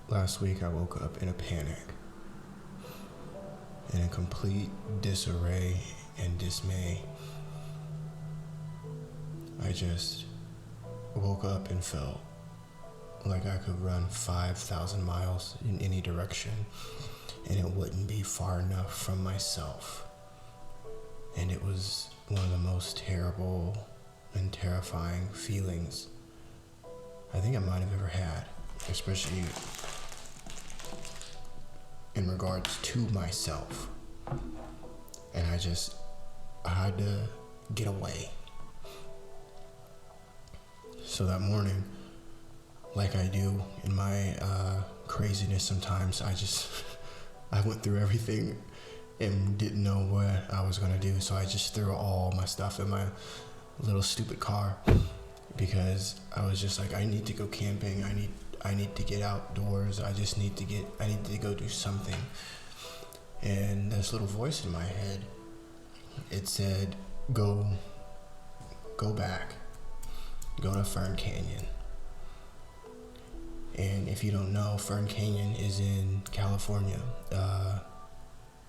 Last week I woke up in a panic, in a complete disarray and dismay. I just woke up and felt like I could run 5,000 miles in any direction and it wouldn't be far enough from myself. And it was one of the most terrible and terrifying feelings I think I might have ever had, especially in regards to myself. And I had to get away. So that morning, like I do in my craziness sometimes, I went through everything and didn't know what I was gonna do. So I just threw all my stuff in my little stupid car because I was just like, I need to go camping. I need to get outdoors. I need to go do something. And this little voice in my head, it said, go back, go to Fern Canyon. And if you don't know, Fern Canyon is in California,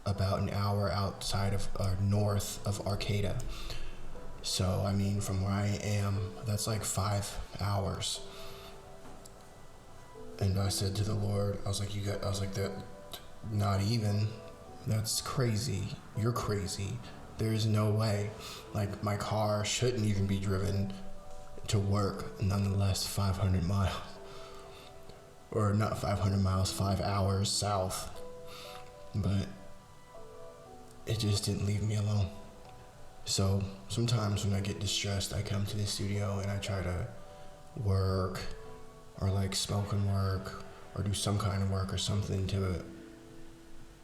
about an hour outside of, north of Arcata. So, I mean, from where I am, that's like 5 hours. And I said to the Lord, I was like, that, not even, that's crazy. You're crazy. There's no way. Like, my car shouldn't even be driven to work, nonetheless 500 miles. Or not 500 miles, 5 hours south. But it just didn't leave me alone. So sometimes when I get distressed, I come to the studio and I try to work or like spoken work or do some kind of work or something to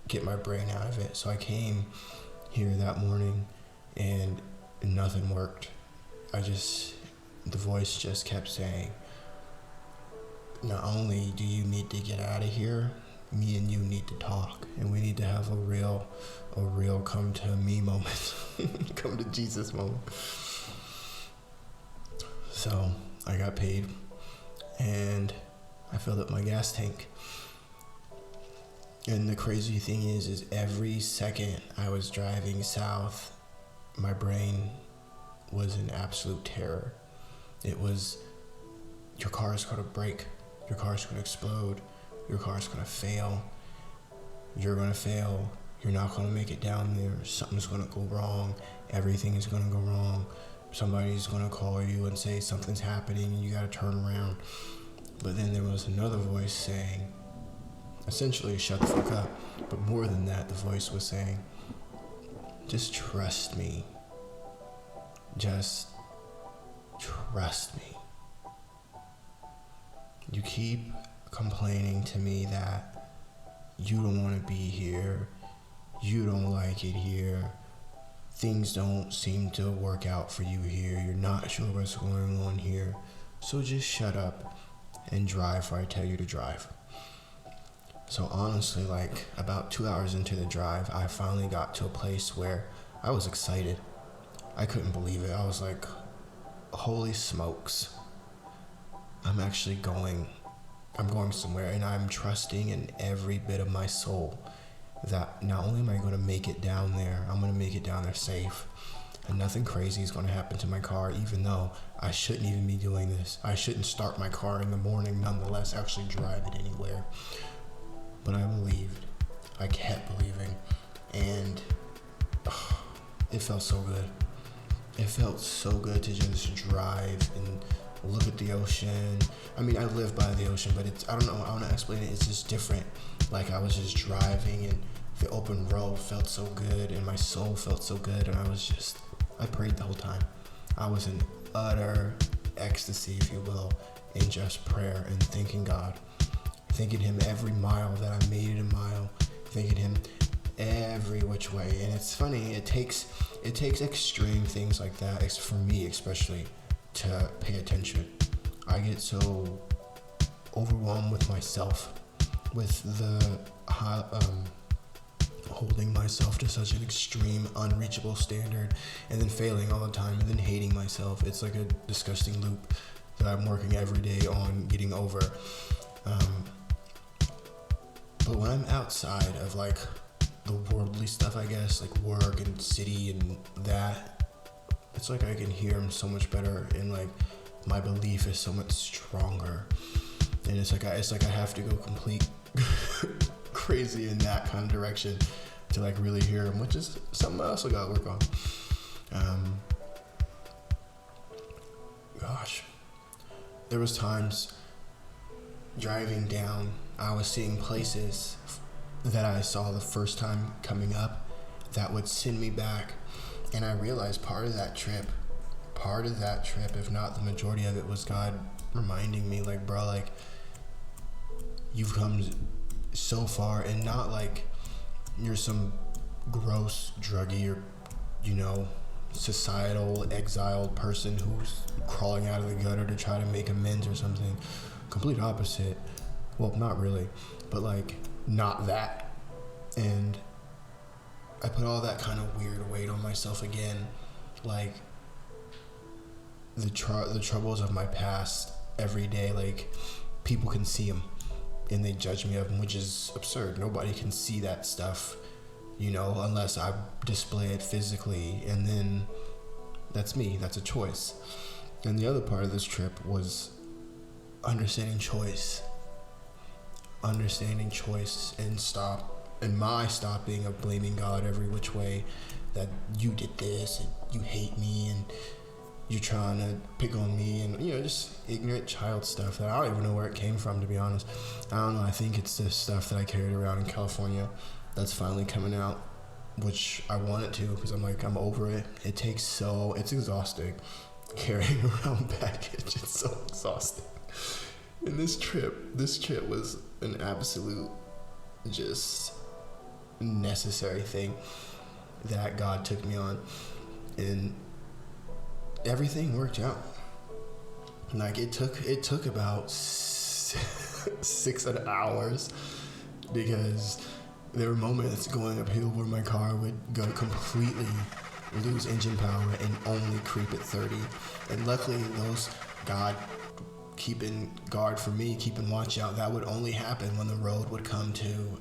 get my brain out of it. So I came here that morning and nothing worked. The voice just kept saying, not only do you need to get out of here, me and you need to talk, and we need to have a real come to me moment, come to Jesus moment. So I got paid and I filled up my gas tank. And the crazy thing is every second I was driving south, my brain was in absolute terror. It was, your car is gonna break, your car's gonna explode, your car's gonna fail, you're gonna fail, you're not gonna make it down there, something's gonna go wrong, everything is gonna go wrong, somebody's gonna call you and say something's happening and you gotta turn around. But then there was another voice saying, essentially, shut the fuck up. But more than that, the voice was saying, just trust me. Just trust me. You keep complaining to me that you don't want to be here, you don't like it here, things don't seem to work out for you here, you're not sure what's going on here, so just shut up and drive where I tell you to drive. So honestly, like about 2 hours into the drive, I finally got to a place where I was excited. I couldn't believe it. I was like, holy smokes, I'm going somewhere, and I'm trusting in every bit of my soul that not only am I going to make it down there, I'm going to make it down there safe, and nothing crazy is going to happen to my car, even though I shouldn't even be doing this. I shouldn't start my car in the morning, nonetheless, actually drive it anywhere. But I believed. I kept believing, and it felt so good. It felt so good to just drive and look at the ocean. I mean, I live by the ocean, but I don't know, I want to explain it. It's just different. Like, I was just driving and the open road felt so good and my soul felt so good, and I prayed the whole time. I was in utter ecstasy, if you will, in just prayer and thanking God. Thanking him every mile that I made it a mile. Thanking him every which way. And it's funny, it takes extreme things like that, for me especially, to pay attention. I get so overwhelmed with myself, with the holding myself to such an extreme, unreachable standard, and then failing all the time, and then hating myself. It's like a disgusting loop that I'm working every day on getting over. But when I'm outside of like the worldly stuff, I guess, like work and city and that, it's like I can hear him so much better, and like my belief is so much stronger. And it's like I have to go complete crazy in that kind of direction to like really hear him, which is something I also got to work on. Gosh, there was times driving down, I was seeing places that I saw the first time coming up that would send me back, and I realized part of that trip, if not the majority of it, was God reminding me, like, bro, like, you've come so far, and not like you're some gross druggie or, you know, societal exiled person who's crawling out of the gutter to try to make amends or something. Complete opposite. Well, not really, but like not that. And I put all that kind of weird weight on myself again, like the troubles of my past every day. Like, people can see them and they judge me of them, which is absurd. Nobody can see that stuff, you know, unless I display it physically, and then that's me. That's a choice. And the other part of this trip was understanding choice, and my stopping of blaming God every which way, that you did this and you hate me and you're trying to pick on me, and, you know, just ignorant child stuff that I don't even know where it came from, to be honest. I don't know. I think it's the stuff that I carried around in California that's finally coming out, which I want it to, because I'm over it. It's exhausting carrying around baggage. It's so exhausting. And this trip was an absolute just necessary thing that God took me on, and everything worked out. Like, it took about 6 hours, because there were moments going uphill where my car would go completely lose engine power and only creep at 30. And luckily, those God keeping guard for me, keeping watch out, that would only happen when the road would come to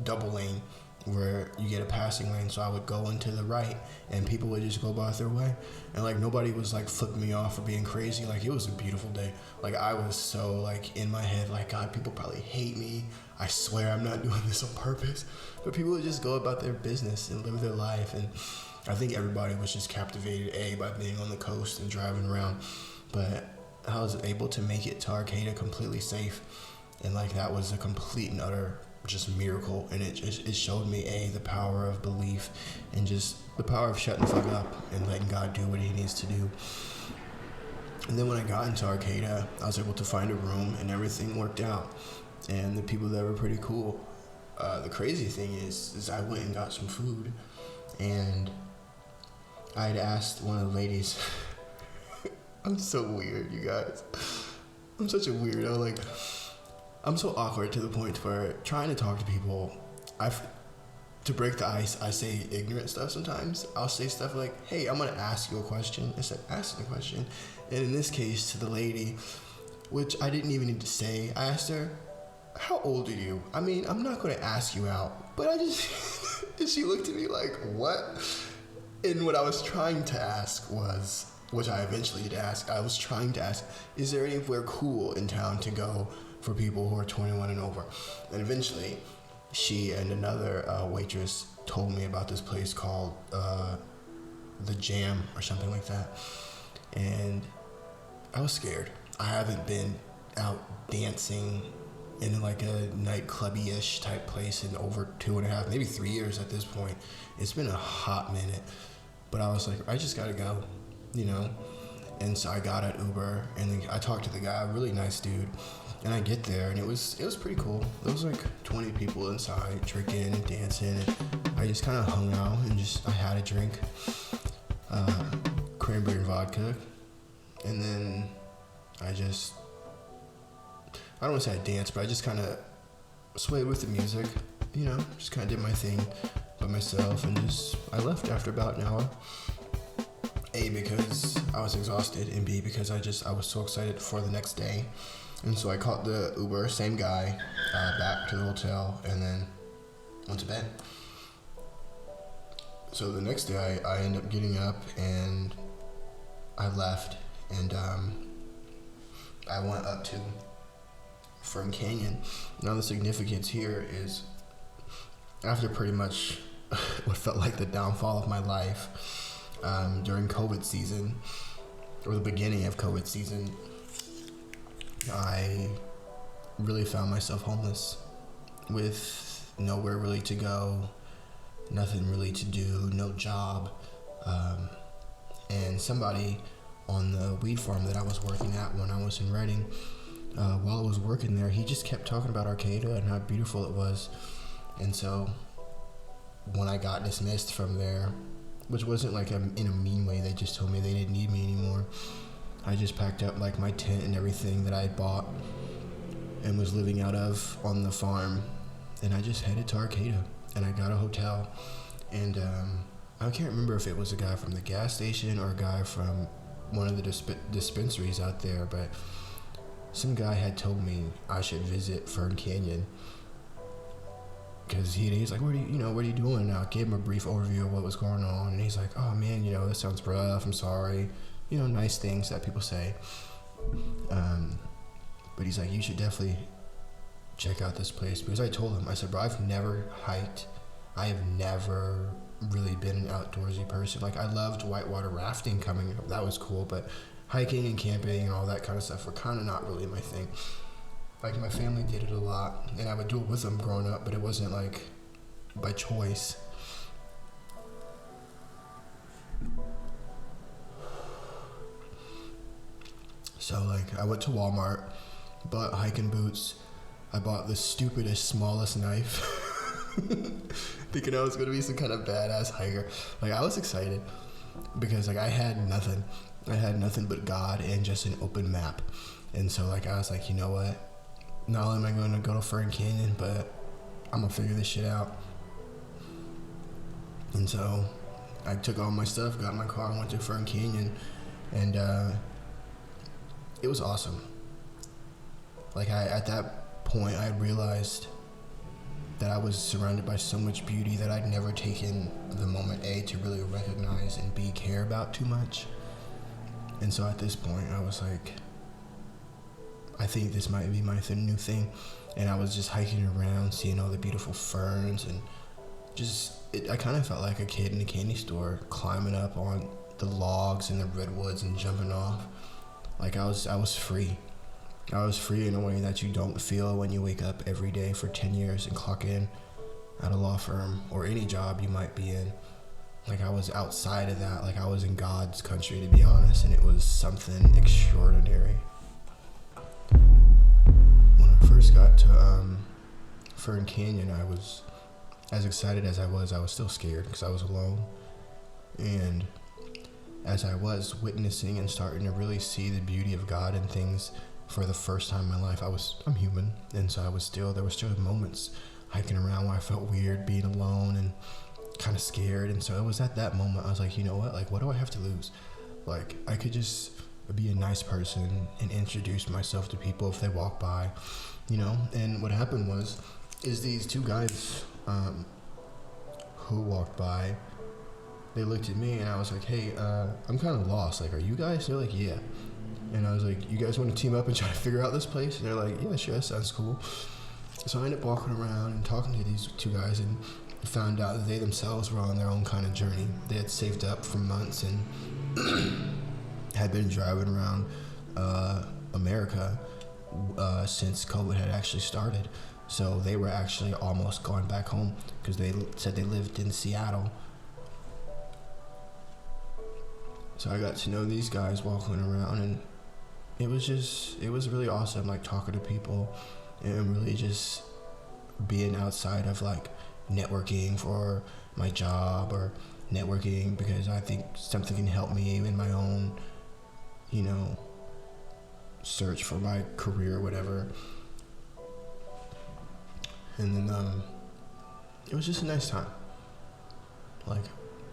double lane, where you get a passing lane. So I would go into the right and people would just go by their way, and like nobody was like flipping me off or being crazy. Like, it was a beautiful day. Like, I was so like in my head, like, God, people probably hate me. I swear I'm not doing this on purpose. But people would just go about their business and live their life. And I think everybody was just captivated, by being on the coast and driving around. But I was able to make it to Arcata completely safe. And like, that was a complete and utter just miracle. And it showed me, the power of belief, and just the power of shutting the fuck up and letting God do what he needs to do. And then when I got into Arcata, I was able to find a room and everything worked out. And the people there were pretty cool. The crazy thing is I went and got some food, and I had asked one of the ladies, I'm so weird, you guys. I'm such a weirdo. Like, I'm so awkward to the point where trying to talk to people, to break the ice, I say ignorant stuff sometimes. I'll say stuff like, hey, I'm going to ask you a question, instead of asking a question. And in this case, to the lady, which I didn't even need to say, I asked her, how old are you? I mean, I'm not going to ask you out, but I just, and she looked at me like, what? And what I was trying to ask was, which I eventually did ask, I was trying to ask, is there anywhere cool in town to go for people who are 21 and over? And eventually, she and another waitress told me about this place called The Jam or something like that. And I was scared. I haven't been out dancing in like a nightclubby-ish type place in over 2.5, maybe 3 years at this point. It's been a hot minute. But I was like, I just gotta go, you know? And so I got an Uber, and I talked to the guy, a really nice dude. And I get there, and it was pretty cool. There was like 20 people inside drinking and dancing, and I just kind of hung out and I had a drink, cranberry and vodka, and then I don't want to say I danced, but I just kind of swayed with the music, you know, just kind of did my thing by myself, and I left after about an hour. A, because I was exhausted, and B, because I was so excited for the next day. And so I caught the Uber, same guy, back to the hotel, and then went to bed. So the next day, I ended up getting up and I left, and I went up to Fern Canyon. Now the significance here is, after pretty much what felt like the downfall of my life during COVID season, or the beginning of COVID season, I really found myself homeless with nowhere really to go, nothing really to do, no job. And somebody on the weed farm that I was working at when I was in Reading, while I was working there, he just kept talking about Arcata and how beautiful it was. And so when I got dismissed from there, which wasn't like in a mean way, they just told me they didn't need me anymore, I just packed up like my tent and everything that I had bought and was living out of on the farm, and I just headed to Arcata, and I got a hotel. And I can't remember if it was a guy from the gas station or a guy from one of the dispensaries out there, but some guy had told me I should visit Fern Canyon, because he's like, what are you doing? And I gave him a brief overview of what was going on, and he's like, oh man, this sounds rough, I'm sorry, nice things that people say. But he's like, you should definitely check out this place. Because I told him, I said, bro, I've never hiked. I have never really been an outdoorsy person. Like, I loved whitewater rafting coming up. That was cool. But hiking and camping and all that kind of stuff were kind of not really my thing. Like, my family did it a lot, and I would do it with them growing up, but it wasn't like by choice. So like, I went to Walmart, bought hiking boots. I bought the stupidest, smallest knife, thinking I was gonna be some kind of badass hiker. Like, I was excited because like I had nothing but God and just an open map. And so like, I was like, you know what? Not only am I going to go to Fern Canyon, but I'm gonna figure this shit out. And so I took all my stuff, got in my car, and went to Fern Canyon, and it was awesome. Like, at that point, I realized that I was surrounded by so much beauty that I'd never taken the moment, A, to really recognize, and B, care about too much. And so at this point, I was like, I think this might be my new thing. And I was just hiking around, seeing all the beautiful ferns, and I kind of felt like a kid in a candy store, climbing up on the logs and the redwoods and jumping off. Like, I was free. I was free in a way that you don't feel when you wake up every day for 10 years and clock in at a law firm or any job you might be in. Like, I was outside of that. Like, I was in God's country, to be honest, and it was something extraordinary. When I first got to Fern Canyon, I was as excited as I was still scared because I was alone. And as I was witnessing and starting to really see the beauty of God and things for the first time in my life, I'm human, and so there were still moments hiking around where I felt weird being alone and kind of scared. And so it was at that moment I was like, you know what? Like, what do I have to lose? Like, I could just be a nice person and introduce myself to people if they walk by, And what happened is these two guys who walked by, they looked at me, and I was like, hey, I'm kind of lost. Like, are you guys? They're like, yeah. And I was like, you guys want to team up and try to figure out this place? And they're like, yeah, sure, that sounds cool. So I ended up walking around and talking to these two guys, and found out that they themselves were on their own kind of journey. They had saved up for months and had been driving around America since COVID had actually started. So they were actually almost going back home because they said they lived in Seattle. So I got to know these guys walking around, and it was really awesome, like talking to people and really just being outside of like networking for my job or networking because I think something can help me in my own, search for my career or whatever. And then it was just a nice time, like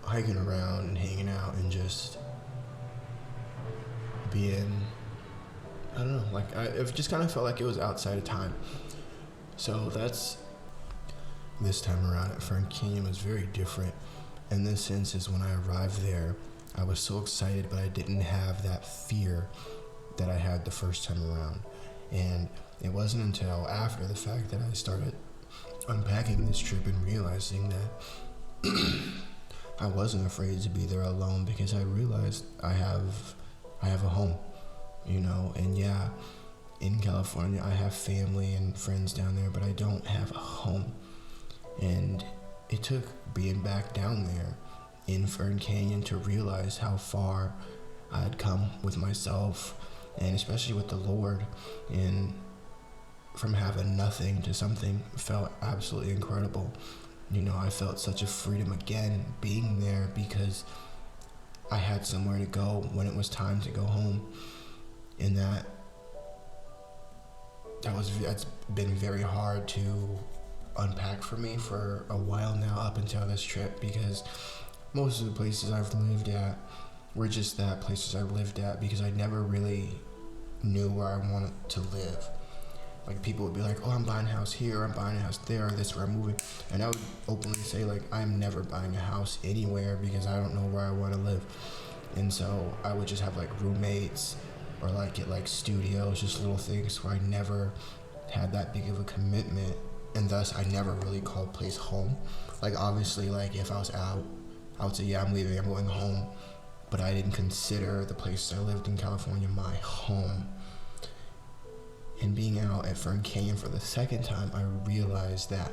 hiking around and hanging out and just being, I don't know, like I just kind of felt like it was outside of time. So that's this time around at Fern Canyon was very different. In this sense is when I arrived there, I was so excited, but I didn't have that fear that I had the first time around. And it wasn't until after the fact that I started unpacking this trip and realizing that I wasn't afraid to be there alone, because I realized I have a home, you know. And yeah, in California I have family and friends down there, but I don't have a home. And it took being back down there in Fern Canyon to realize how far I had come with myself, and especially with the Lord. And from having nothing to something felt absolutely incredible. You know, I felt such a freedom again being there, because I had somewhere to go when it was time to go home. And that's been very hard to unpack for me for a while now, up until this trip, because most of the places I've lived at were just that, places I lived at, because I never really knew where I wanted to live. Like, people would be like, oh, I'm buying a house here, I'm buying a house there, this is where I'm moving. And I would openly say, like, I'm never buying a house anywhere, because I don't know where I want to live. And so I would just have like roommates, or like get like studios, just little things where I never had that big of a commitment. And thus I never really called place home. Like, obviously, like if I was out, I would say, yeah, I'm leaving, I'm going home. But I didn't consider the places I lived in California my home. And being out at Fern Canyon for the second time, I realized that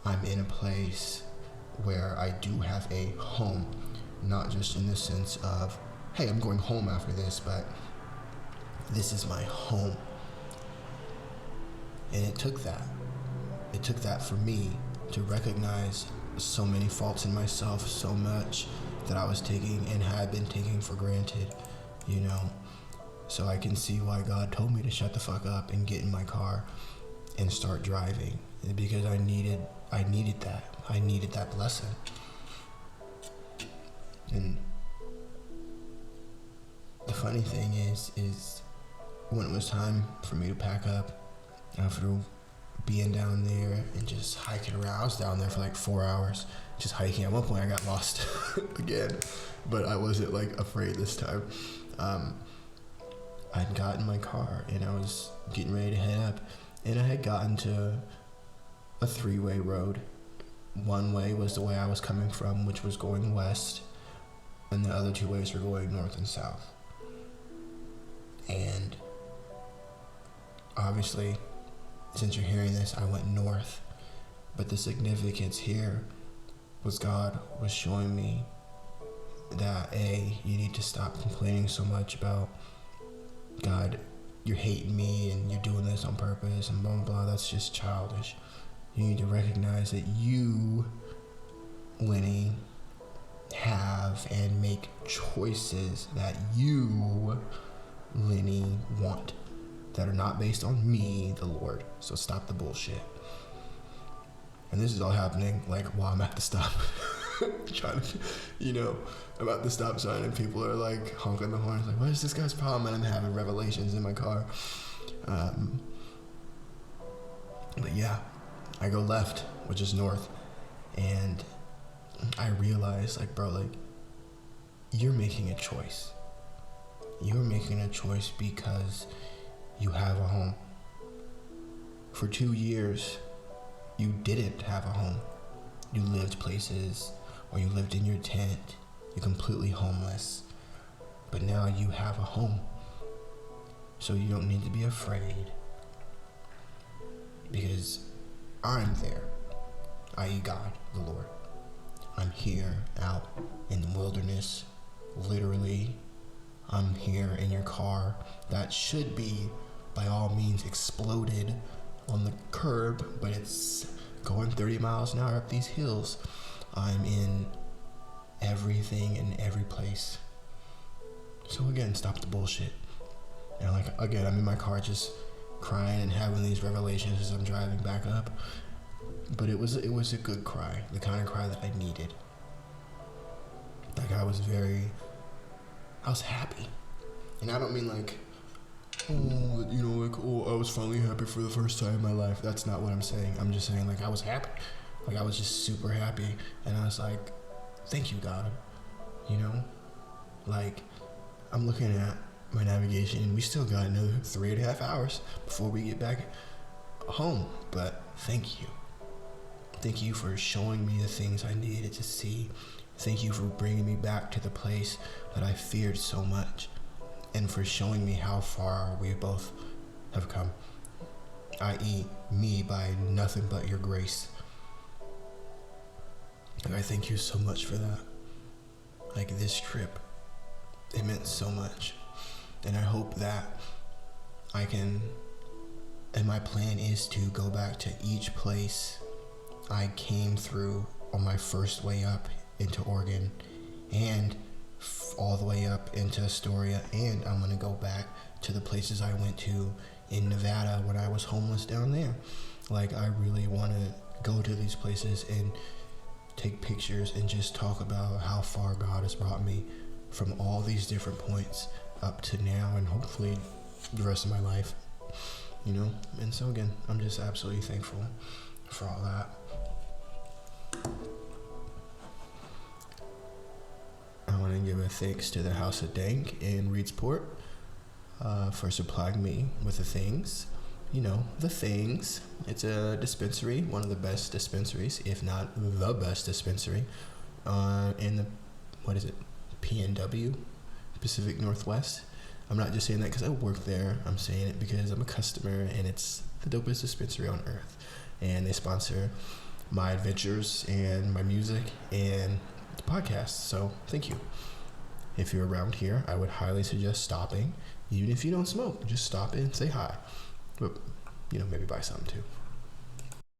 I'm in a place where I do have a home. Not just in the sense of, hey, I'm going home after this, but this is my home. And it took that. It took that for me to recognize so many faults in myself, so much that I was taking and had been taking for granted, you know. So I can see why God told me to shut the fuck up and get in my car and start driving, because I needed that. I needed that blessing. And the funny thing is when it was time for me to pack up after being down there and just hiking around, I was down there for like 4 hours just hiking. At one point I got lost again, but I wasn't like afraid this time. I'd got in my car and I was getting ready to head up, and I had gotten to a 3-way road. One way was the way I was coming from, which was going west, and the other 2 ways were going north and south. And obviously, since you're hearing this, I went north. But the significance here was God was showing me that, A, you need to stop complaining so much about, God, you're hating me and you're doing this on purpose and blah, blah, blah. That's just childish. You need to recognize that you, Lenny, have and make choices that you, Lenny, want, that are not based on me, the Lord. So stop the bullshit. And this is all happening like while I'm at the stop. Trying to, I'm at the stop sign and people are like honking the horns, like, what is this guy's problem? And I'm having revelations in my car. But yeah, I go left, which is north, and I realize, like, bro, like, you're making a choice. You're making a choice because you have a home. For 2 years, you didn't have a home. You lived places, or you lived in your tent. You're completely homeless. But now you have a home. So you don't need to be afraid. Because I'm there, i.e. God, the Lord. I'm here out in the wilderness, literally. I'm here in your car that should be, by all means, exploded on the curb, but it's going 30 miles an hour up these hills. I'm in everything and every place. So again, stop the bullshit. And again, I'm in my car just crying and having these revelations as I'm driving back up. But it was a good cry, the kind of cry that I needed. Like, I was happy. And I don't mean like oh, like, oh, I was finally happy for the first time in my life. That's not what I'm saying. I'm just saying, like, I was happy. Like, I was just super happy. And I was like, thank you, God. Like, I'm looking at my navigation, and we still got another 3.5 hours before we get back home. But thank you. Thank you for showing me the things I needed to see. Thank you for bringing me back to the place that I feared so much, and for showing me how far we both have come, i.e. me, by nothing but your grace. And I thank you so much for that. Like, this trip, it meant so much. And I hope that I can, and my plan is to go back to each place I came through on my first way up into Oregon, and all the way up into Astoria, and I'm gonna go back to the places I went to in Nevada when I was homeless down there. Like, I really want to go to these places and take pictures and just talk about how far God has brought me from all these different points up to now, and hopefully the rest of my life, And so again, I'm just absolutely thankful for all that. I want to give a thanks to the House of Dank in Reedsport for supplying me with the things. The things. It's a dispensary, one of the best dispensaries, if not the best dispensary, in the, PNW, Pacific Northwest. I'm not just saying that because I work there. I'm saying it because I'm a customer, and it's the dopest dispensary on earth. And they sponsor my adventures and my music and the podcast. So thank you. If you're around here, I would highly suggest stopping. Even if you don't smoke, just stop in, say hi. But, maybe buy something too.